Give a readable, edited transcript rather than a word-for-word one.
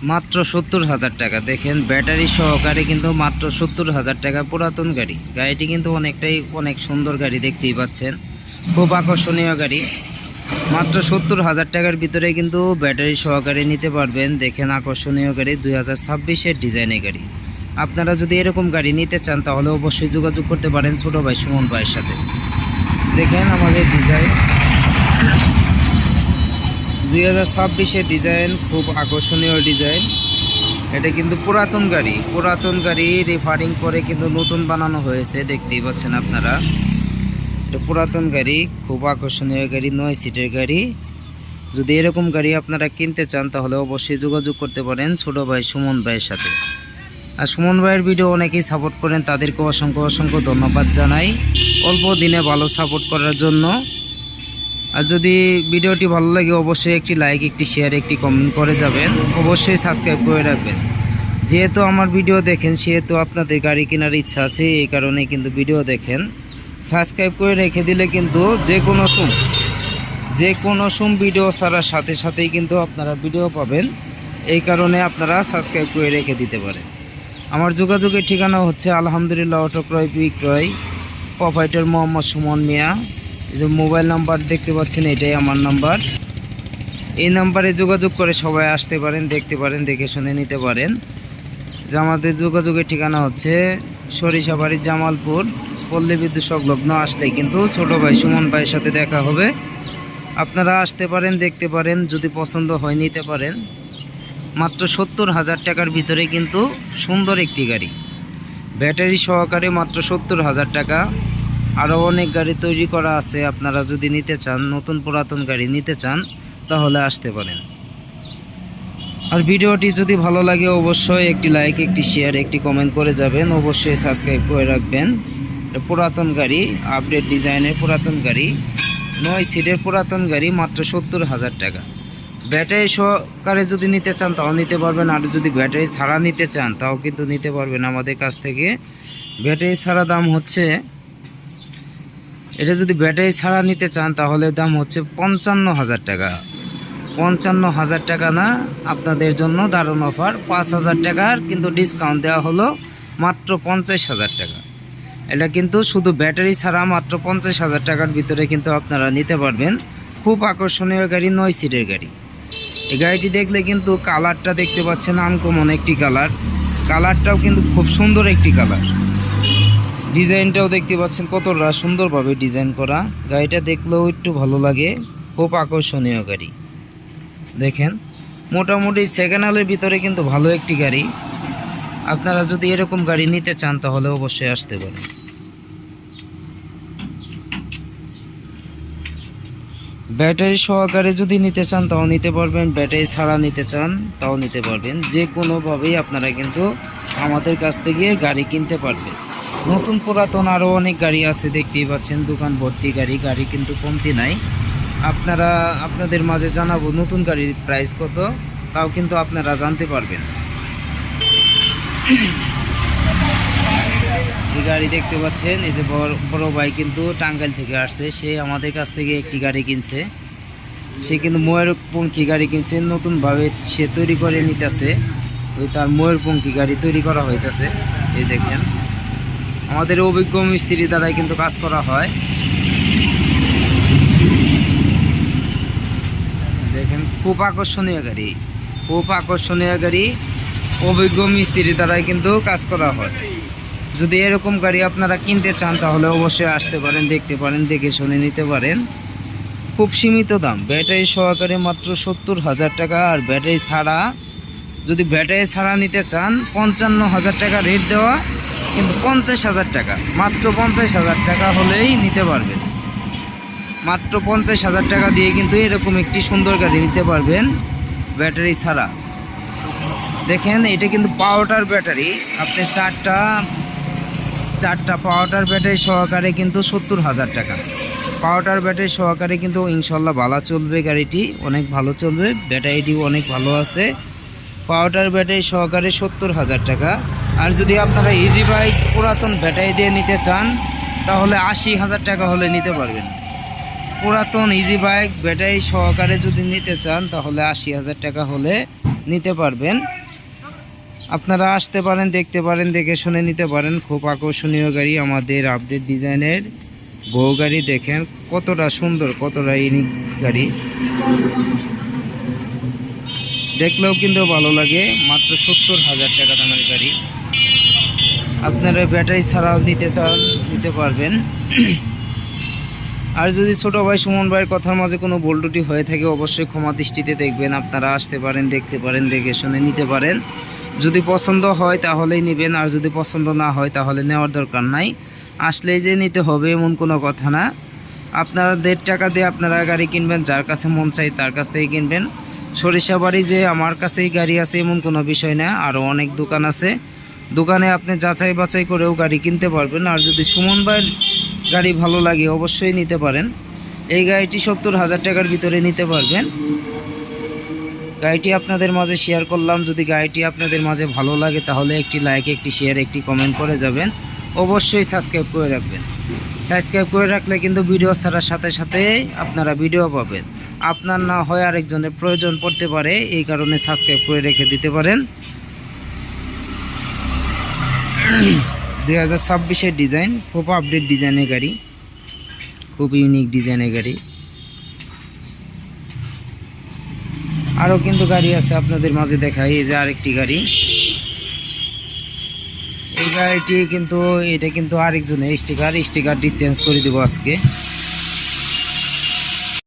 মাত্র 70,000 টাকা। দেখেন ব্যাটারি সহকারে কিন্তু মাত্র 70,000 টাকা পুরাতন গাড়ি। গাড়িটি কিন্তু অনেক সুন্দর গাড়ি, দেখতেই পাচ্ছেন, খুব আকর্ষণীয় গাড়ি। মাত্র 70,000 টাকার ভিতরে কিন্তু ব্যাটারি সহকারে নিতে পারবেন। দেখেন আকর্ষণীয় গাড়ি, 2026-এর ডিজাইনের গাড়ি। আপনারা যদি এরকম গাড়ি নিতে চান তাহলে অবশ্যই যোগাযোগ করতে পারেন ছোট ভাই সুমন ভাইয়ের সাথে। দেখেন আমাদের ডিজাইন, 2026-এর ডিজাইন, খুব আকর্ষণীয় ডিজাইন। এটা কিন্তু পুরাতন গাড়ি রিফারিং করে কিন্তু নতুন বানানো হয়েছে, দেখতেই পাচ্ছেন আপনারা। এটা পুরাতন গাড়ি, খুব আকর্ষণীয় গাড়ি, 9 সিটের গাড়ি। যদি এরকম গাড়ি আপনারা কিনতে চান তাহলে অবশ্যই যোগাযোগ করতে পারেন ছোট ভাই সুমন ভাইয়ের সাথে। আর সুমন ভাইয়ের ভিডিও অনেকেই সাপোর্ট করেন, তাদেরকে অসংখ্য ধন্যবাদ জানাই অল্প দিনে ভালো সাপোর্ট করার জন্য। আর যদি ভিডিওটি ভালো লাগে অবশ্যই একটি লাইক, একটি শেয়ার, একটি কমেন্ট করে যাবেন। অবশ্যই সাবস্ক্রাইব করে রাখবেন। যেহেতু আমার ভিডিও দেখেন সেহেতু আপনাদের গাড়ি কেনার ইচ্ছা আছে, এই কারণে কিন্তু ভিডিও দেখেন। সাবস্ক্রাইব করে রেখে দিলে কিন্তু যে কোনো ভিডিও ছাড়ার সাথেই কিন্তু আপনারা ভিডিও পাবেন। এই কারণে আপনারা সাবস্ক্রাইব করে রেখে দিতে পারেন। আমার যোগাযোগের ঠিকানা হচ্ছে আলহামদুলিল্লাহ অটো ক্রয় বিক্রয়, প্রোপাইটার মোহাম্মদ সুমন মিয়া। এই যে মোবাইল নাম্বার দেখতে পাচ্ছেন, এটাই আমার নাম্বার। এই নাম্বারে যোগাযোগ করে সবাই আসতে পারেন, দেখতে পারেন, দেখে শুনে নিতে পারেন। যে আমাদের যোগাযোগের ঠিকানা হচ্ছে সরিষাবাড়ি, জামালপুর, পল্লী বিদ্যুৎ সংলগ্ন। আসলে কিন্তু ছোট ভাই সুমন ভাইয়ের সাথে দেখা হবে। আপনারা আসতে পারেন, দেখতে পারেন, যদি পছন্দ হয় নিতে পারেন। মাত্র 70,000 টাকার ভিতরে কিন্তু সুন্দর একটি গাড়ি, ব্যাটারি সহকারে মাত্র 70,000 টাকা। আরও অনেক গাড়ি তৈরি করা আছে, আপনারা যদি নিতে চান, নতুন পুরাতন গাড়ি নিতে চান তাহলে আসতে পারেন। আর ভিডিওটি যদি ভালো লাগে অবশ্যই একটি লাইক, একটি শেয়ার, একটি কমেন্ট করে যাবেন। অবশ্যই সাবস্ক্রাইব করে রাখবেন। পুরাতন গাড়ি, আপডেট ডিজাইনের পুরাতন গাড়ি, 9 সিটের পুরাতন গাড়ি, মাত্র 70,000 টাকা। ব্যাটারি সহকারে যদি নিতে চান তাও নিতে পারবেন, আর যদি ব্যাটারি ছাড়া নিতে চান তাও কিন্তু নিতে পারবেন আমাদের কাছ থেকে। ব্যাটারি ছাড়া দাম হচ্ছে, এটা যদি ব্যাটারি ছাড়া নিতে চান তাহলে দাম হচ্ছে 55,000 টাকা। 55,000 টাকা না, আপনাদের জন্য দারুণ অফার, 5,000 টাকার কিন্তু ডিসকাউন্ট দেওয়া হলো, মাত্র 50,000 টাকা। এটা কিন্তু শুধু ব্যাটারি ছাড়া মাত্র 50,000 টাকার ভিতরে কিন্তু আপনারা নিতে পারবেন। খুব আকর্ষণীয় গাড়ি, 9 সিটের গাড়ি। এই গাড়িটি দেখলে কিন্তু কালারটা দেখতে পাচ্ছেন আনকমন একটি কালারটাও কিন্তু খুব সুন্দর একটি কালার। ডিজাইনটাও দেখতে পাচ্ছেন কতটা সুন্দরভাবে ডিজাইন করা। গাড়িটা দেখলেও একটু ভালো লাগে, খুব আকর্ষণীয় গাড়ি। দেখেন মোটামুটি সেকেন্ড হ্যান্ডের ভিতরে কিন্তু ভালো একটি গাড়ি। আপনারা যদি এরকম গাড়ি নিতে চান তাহলে অবশ্যই আসতে পারেন। ব্যাটারি সহকারে যদি নিতে চান তাও নিতে পারবেন, ব্যাটারি ছাড়া নিতে চান তাও নিতে পারবেন। যে কোনোভাবেই আপনারা কিন্তু আমাদের কাছ থেকে গাড়ি কিনতে পারবেন। নতুন পুরাতন আরও অনেক গাড়ি আছে, দেখতেই পাচ্ছেন, দোকান ভর্তি গাড়ি কিন্তু কমতি নাই। আপনাদের মাঝে জানাবো নতুন গাড়ির প্রাইস কত, তাও কিন্তু আপনারা জানতে পারবেন। এই গাড়ি দেখতে পাচ্ছেন, এই যে বড় ভাই কিন্তু টাঙ্গাইল থেকে আসছে, সে আমাদের কাছ থেকে একটি গাড়ি কিনছে। সে কিন্তু ময়ূরপঙ্খী গাড়ি কিনছে, নতুনভাবে সে তৈরি করে নিতেছে। ওই তার ময়ূরপঙ্খী গাড়ি তৈরি করা হইতেছে। এই দেখেন আমাদের অভিজ্ঞ মিস্ত্রি দ্বারাই কিন্তু কাজ করা হয়। দেখেন খুব আকর্ষণীয় গাড়ি, অভিজ্ঞ মিস্ত্রি দ্বারাই কিন্তু কাজ করা হয়। যদি এরকম গাড়ি আপনারা কিনতে চান তাহলে অবশ্যই আসতে পারেন, দেখতে পারেন, দেখে শুনে নিতে পারেন। খুব সীমিত দাম, ব্যাটারি সহকারে মাত্র 70,000 টাকা। আর ব্যাটারি ছাড়া নিতে চান 55,000 টাকা রেট দেওয়া, কিন্তু 50,000 টাকা, মাত্র 50,000 টাকা হলেই নিতে পারবেন। মাত্র 50,000 টাকা দিয়ে কিন্তু এরকম একটি সুন্দর গাড়ি নিতে পারবেন ব্যাটারি ছাড়া। দেখেন এটা কিন্তু পাওয়ার ব্যাটারি, আপনি চারটা পাওয়ার ব্যাটারি সহকারে কিন্তু 70,000 টাকা। পাওয়ার ব্যাটারি সহকারে কিন্তু ইনশাল্লাহ ভালো চলবে, গাড়িটি অনেক ভালো চলবে, ব্যাটারিটিও অনেক ভালো আছে। পাওয়ার ব্যাটারি সহকারে 70,000 টাকা। আর যদি আপনারা ইজি বাইক পুরাতন ব্যাটারি দিয়ে নিতে চান তাহলে 80,000 টাকা হলে নিতে পারবেন। পুরাতন ইজি বাইক ব্যাটারি সহকারে যদি নিতে চান তাহলে 80,000 টাকা হলে নিতে পারবেন। আপনারা আসতে পারেন, দেখতে পারেন, দেখে শুনে নিতে পারেন। খুব আকর্ষণীয় গাড়ি, আমাদের আপডেট ডিজাইনের বউ গাড়ি। দেখেন কতটা সুন্দর, কতটা ইউনিক গাড়ি, দেখলেও কিন্তু ভালো লাগে। মাত্র 70,000 টাকা দামের গাড়ি। আপনারা ব্যাটারি ছাড়াও নিতে চান, নিতে পারবেন। আর যদি ছোটো ভাই সুমন ভাইয়ের কথার মাঝে কোনো ভুল ত্রুটি হয়ে থাকে অবশ্যই ক্ষমা দৃষ্টিতে দেখবেন। আপনারা আসতে পারেন, দেখতে পারেন, দেখে শুনে নিতে পারেন। যদি পছন্দ হয় তাহলেই নেবেন, আর যদি পছন্দ না হয় তাহলে নেওয়ার দরকার নাই। আসলেই যে নিতে হবে এমন কোনো কথা না। আপনারা 1.5 টাকা দিয়ে আপনারা গাড়ি কিনবেন, যার কাছে মন চাই তার কাছ থেকে কিনবেন। সরিষাবাড়ি যে আমার কাছেই গাড়ি আছে এমন কোনো বিষয় না, আরও অনেক দোকান আছে। দোকানে আপনি যাচাই বাছাই করেও গাড়ি কিনতে পারবেন। আর যদি সুমন ভাইয়ের গাড়ি ভালো লাগে অবশ্যই নিতে পারেন। এই গাড়িটি 70,000 টাকার ভিতরে নিতে পারবেন। গাড়িটি আপনাদের মাঝে শেয়ার করলাম। যদি গাড়িটি আপনাদের মাঝে ভালো লাগে তাহলে একটি লাইক, একটি শেয়ার, একটি কমেন্ট করে যাবেন। অবশ্যই সাবস্ক্রাইব করে রাখবেন। সাবস্ক্রাইব করে রাখলে কিন্তু ভিডিও ছাড়ার সাথে সাথে আপনারা ভিডিও পাবেন। আপনার না হয় আরেকজনের প্রয়োজন পড়তে পারে, এই কারণে সাবস্ক্রাইব করে রেখে দিতে পারেন। 2026-এর ডিজাইন, খুব আপডেট ডিজাইনের গাড়ি, খুব ইউনিক ডিজাইনের গাড়ি। আরও কিন্তু গাড়ি আছে আপনাদের মাঝে দেখাই। এই যে আরেকটি গাড়ি, এই গাড়িটি কিন্তু এটা কিন্তু আরেকজনের স্টিকারটি চেঞ্জ করে দেবো আজকে।